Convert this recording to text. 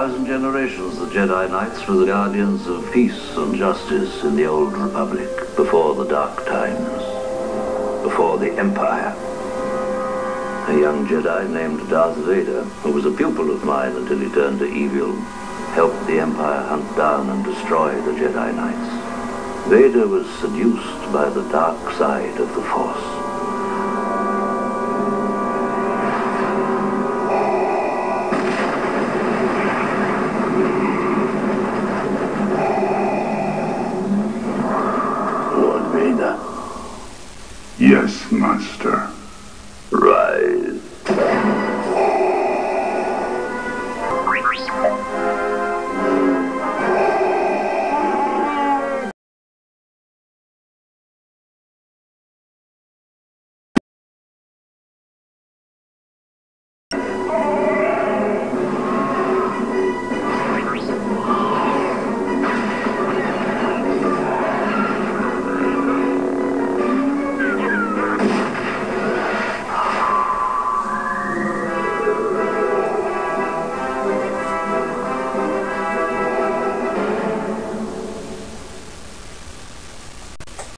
1,000 generations, the Jedi Knights were the guardians of peace and justice in the Old Republic, before the Dark Times, before the Empire. A young Jedi named Darth Vader, who was a pupil of mine until he turned to evil, helped the Empire hunt down and destroy the Jedi Knights. Vader was seduced by the dark side of the Force. Yes, Master.